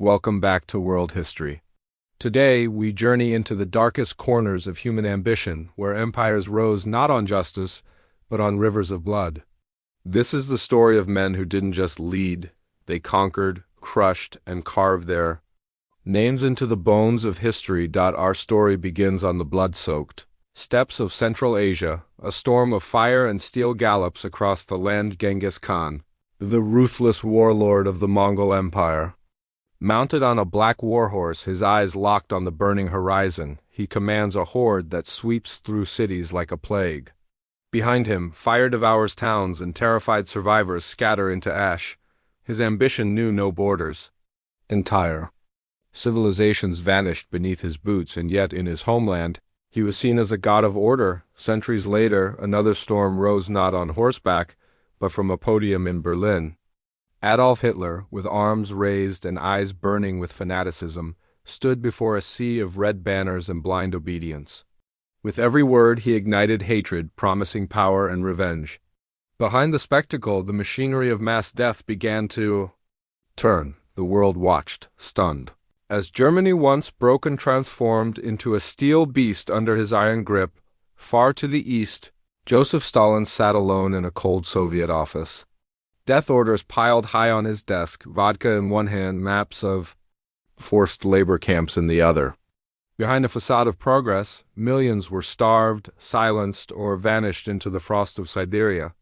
Welcome back to World History. Today, we journey into the darkest corners of human ambition, where empires rose not on justice, but on rivers of blood. This is the story of men who didn't just lead, they conquered, crushed, and carved their names into the bones of history. Our story begins on the blood-soaked steppes of Central Asia. A storm of fire and steel gallops across the land. Genghis Khan, the ruthless warlord of the Mongol Empire. Mounted on a black warhorse, his eyes locked on the burning horizon, he commands a horde that sweeps through cities like a plague. Behind him, fire devours towns and terrified survivors scatter into ash. His ambition knew no borders. Entire civilizations vanished beneath his boots, and yet in his homeland, he was seen as a god of order. Centuries later, another storm rose not on horseback, but from a podium in Berlin. Adolf Hitler, with arms raised and eyes burning with fanaticism, stood before a sea of red banners and blind obedience. With every word he ignited hatred, promising power and revenge. Behind the spectacle, the machinery of mass death began to turn. The world watched, stunned. As Germany, once broken, transformed into a steel beast under his iron grip, far to the east, Joseph Stalin sat alone in a cold Soviet office. Death orders piled high on his desk, vodka in one hand, maps of forced labor camps in the other. Behind a facade of progress, millions were starved, silenced, or vanished into the frost of Siberia.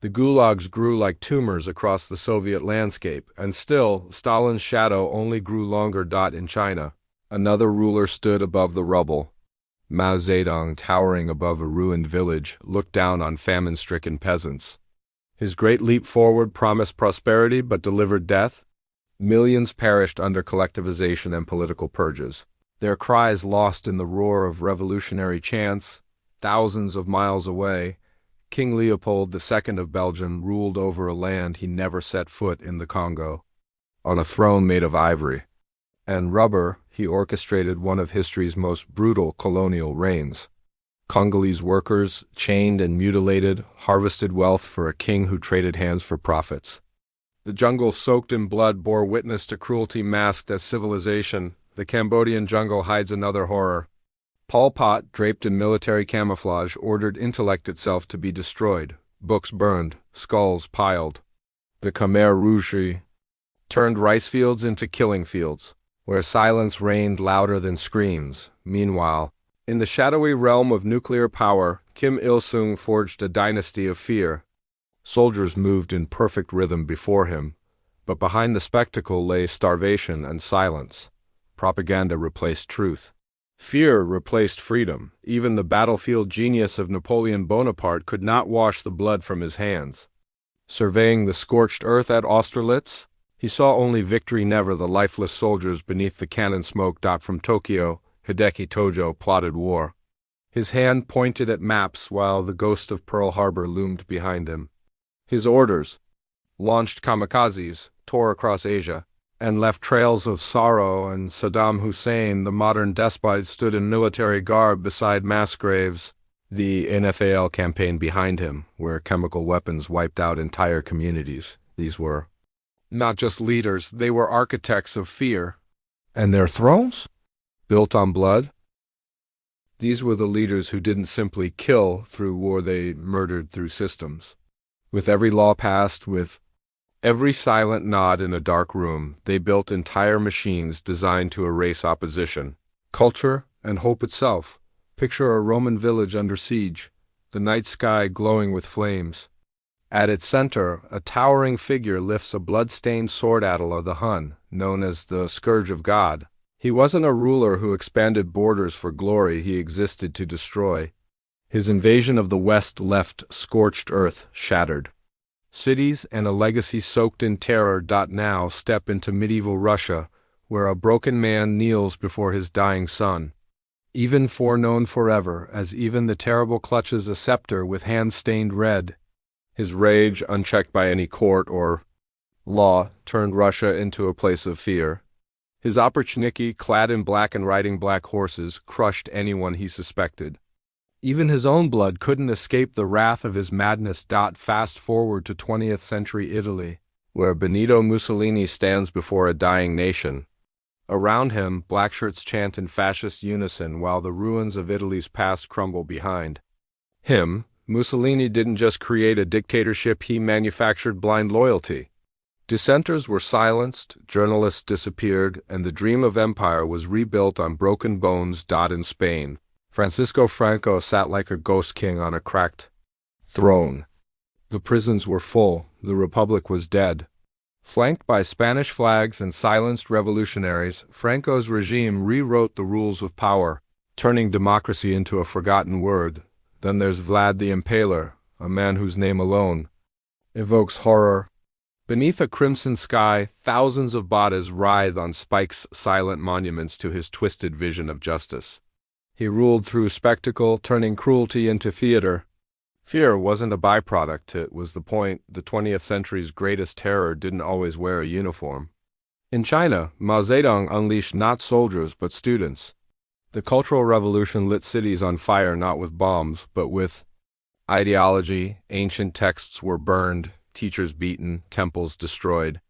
The gulags grew like tumors across the Soviet landscape, and still, Stalin's shadow only grew longer. In China, another ruler stood above the rubble. Mao Zedong, towering above a ruined village, looked down on famine-stricken peasants. His great leap forward promised prosperity but delivered death. Millions perished under collectivization and political purges, their cries lost in the roar of revolutionary chants. Thousands of miles away, King Leopold II of Belgium ruled over a land he never set foot in, the Congo. On a throne made of ivory and rubber, he orchestrated one of history's most brutal colonial reigns. Congolese workers, chained and mutilated, harvested wealth for a king who traded hands for profits. The jungle soaked in blood bore witness to cruelty masked as civilization. The Cambodian jungle hides another horror. Pol Pot, draped in military camouflage, ordered intellect itself to be destroyed, books burned, skulls piled. The Khmer Rouge turned rice fields into killing fields, where silence reigned louder than screams. Meanwhile, in the shadowy realm of nuclear power, Kim Il-sung forged a dynasty of fear. Soldiers moved in perfect rhythm before him, but behind the spectacle lay starvation and silence. Propaganda replaced truth. Fear replaced freedom. Even the battlefield genius of Napoleon Bonaparte could not wash the blood from his hands. Surveying the scorched earth at Austerlitz, he saw only victory, never the lifeless soldiers beneath the cannon smoke. From Tokyo, Hideki Tojo plotted war. His hand pointed at maps while the ghost of Pearl Harbor loomed behind him. His orders launched kamikazes, tore across Asia, and left trails of sorrow. And Saddam Hussein, the modern despot, stood in military garb beside mass graves. The NFL campaign behind him, where chemical weapons wiped out entire communities. These were not just leaders, they were architects of fear. And their thrones? Built on blood? These were the leaders who didn't simply kill through war, they murdered through systems. With every law passed, with every silent nod in a dark room, they built entire machines designed to erase opposition, culture, and hope itself. Picture a Roman village under siege, the night sky glowing with flames. At its center, a towering figure lifts a blood-stained sword. Attila the Hun, known as the Scourge of God. He wasn't a ruler who expanded borders for glory, he existed to destroy. His invasion of the West left scorched earth shattered. Cities and a legacy soaked in terror. Now step into medieval Russia, where a broken man kneels before his dying son. Even foreknown forever, as even the terrible clutches a scepter with hands stained red. His rage, unchecked by any court or law, turned Russia into a place of fear. His opportunity, clad in black and riding black horses, crushed anyone he suspected. Even his own blood couldn't escape the wrath of his madness. Fast forward to 20th century Italy, where Benito Mussolini stands before a dying nation, Around him, blackshirts chant in fascist unison while the ruins of Italy's past crumble behind him. Mussolini didn't just create a dictatorship, he manufactured blind loyalty. Dissenters were silenced, journalists disappeared, and the dream of empire was rebuilt on broken bones. In Spain, Francisco Franco sat like a ghost king on a cracked throne. The prisons were full, the republic was dead. Flanked by Spanish flags and silenced revolutionaries, Franco's regime rewrote the rules of power, turning democracy into a forgotten word. Then there's Vlad the Impaler, a man whose name alone evokes horror. Beneath a crimson sky, thousands of bodies writhe on spikes, silent monuments to his twisted vision of justice. He ruled through spectacle, turning cruelty into theater. Fear wasn't a byproduct, it was the point. The 20th century's greatest terror didn't always wear a uniform. In China, Mao Zedong unleashed not soldiers but students. The Cultural Revolution lit cities on fire not with bombs, but with ideology. Ancient texts were burned, teachers beaten, temples destroyed.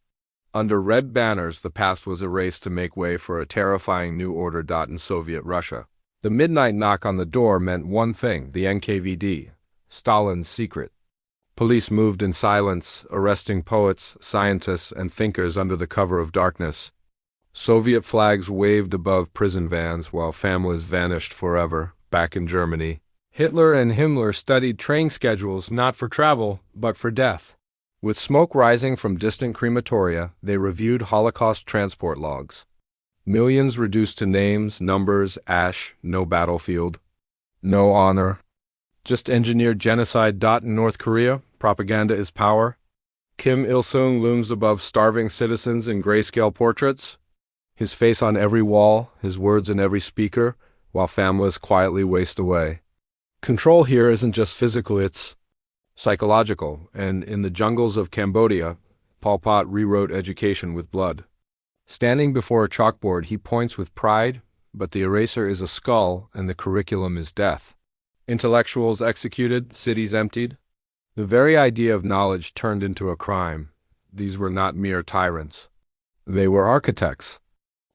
Under red banners, the past was erased to make way for a terrifying new order. In Soviet Russia, the midnight knock on the door meant one thing: the NKVD, Stalin's secret. Police moved in silence, arresting poets, scientists, and thinkers under the cover of darkness. Soviet flags waved above prison vans while families vanished forever. Back in Germany, Hitler and Himmler studied train schedules not for travel, but for death. With smoke rising from distant crematoria, they reviewed Holocaust transport logs. Millions reduced to names, numbers, ash, no battlefield, no honor. Just engineered genocide. In North Korea, propaganda is power. Kim Il-sung looms above starving citizens in grayscale portraits, his face on every wall, his words in every speaker, while families quietly waste away. Control here isn't just physical, it's psychological, and in the jungles of Cambodia, Pol Pot rewrote education with blood. Standing before a chalkboard, he points with pride, but the eraser is a skull and the curriculum is death. Intellectuals executed, cities emptied. The very idea of knowledge turned into a crime. These were not mere tyrants. They were architects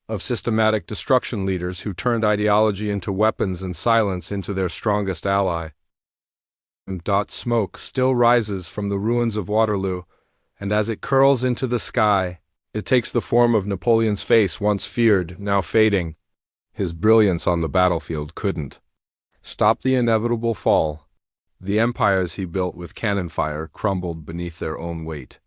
of systematic destruction, leaders who turned ideology into weapons and silence into their strongest ally. Smoke still rises from the ruins of Waterloo, and as it curls into the sky, it takes the form of Napoleon's face, once feared, now fading. His brilliance on the battlefield couldn't stop the inevitable fall. The empires he built with cannon fire crumbled beneath their own weight.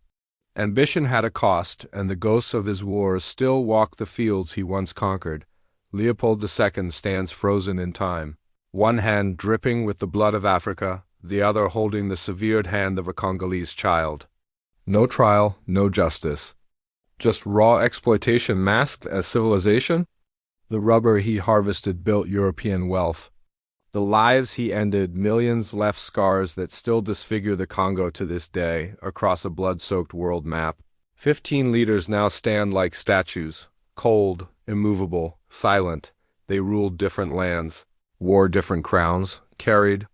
Ambition had a cost, and the ghosts of his wars still walk the fields he once conquered. Leopold II stands frozen in time, one hand dripping with the blood of Africa, the other holding the severed hand of a Congolese child. No trial, no justice. Just raw exploitation masked as civilization. The rubber he harvested built European wealth. The lives he ended, millions left scars that still disfigure the Congo to this day, across a blood-soaked world map. 15 leaders now stand like statues, cold, immovable, silent. They ruled different lands, wore different crowns, carried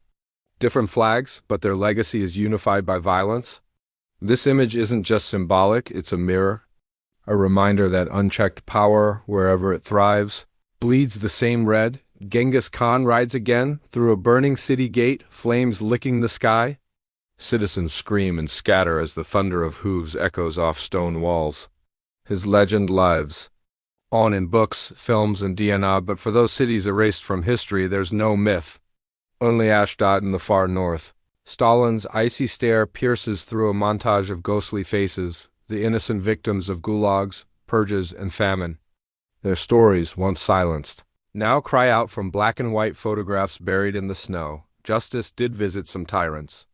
different flags, but their legacy is unified by violence. This image isn't just symbolic, it's a mirror, a reminder that unchecked power, wherever it thrives, bleeds the same red. Genghis Khan rides again through a burning city gate, flames licking the sky. Citizens scream and scatter as the thunder of hooves echoes off stone walls. His legend lives on in books, films, and DNA, but for those cities erased from history, there's no myth. Only ash. In the far north, Stalin's icy stare pierces through a montage of ghostly faces, the innocent victims of gulags, purges, and famine. Their stories, once silenced, now cry out from black and white photographs buried in the snow. Justice did visit some tyrants.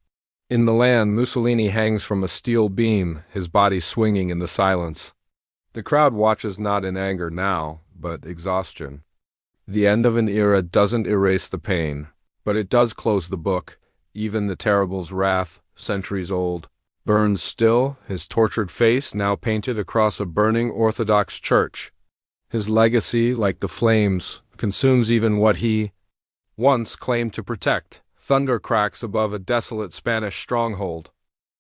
In the land, Mussolini hangs from a steel beam, his body swinging in the silence. The crowd watches not in anger now, but exhaustion. The end of an era doesn't erase the pain, but it does close the book. Even the terrible's wrath, centuries old, burns still, his tortured face now painted across a burning Orthodox church. His legacy, like the flames, consumes even what he once claimed to protect. Thunder cracks above a desolate Spanish stronghold.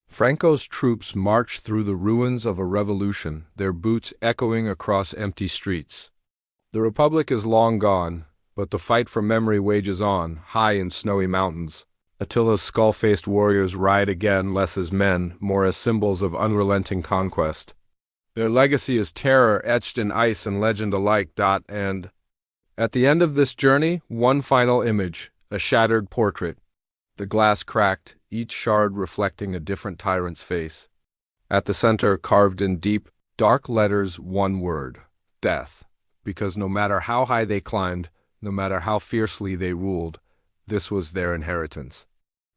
Franco's troops march through the ruins of a revolution, their boots echoing across empty streets. The Republic is long gone, but the fight for memory wages on, high in snowy mountains. Attila's skull-faced warriors ride again less as men, more as symbols of unrelenting conquest. Their legacy is terror etched in ice and legend alike. And at the end of this journey, one final image, a shattered portrait. The glass cracked, each shard reflecting a different tyrant's face. At the center, carved in deep, dark letters, one word: death. Because no matter how high they climbed, no matter how fiercely they ruled, this was their inheritance.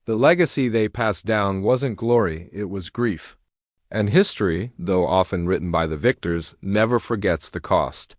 The legacy they passed down wasn't glory, it was grief. And history, though often written by the victors, never forgets the cost.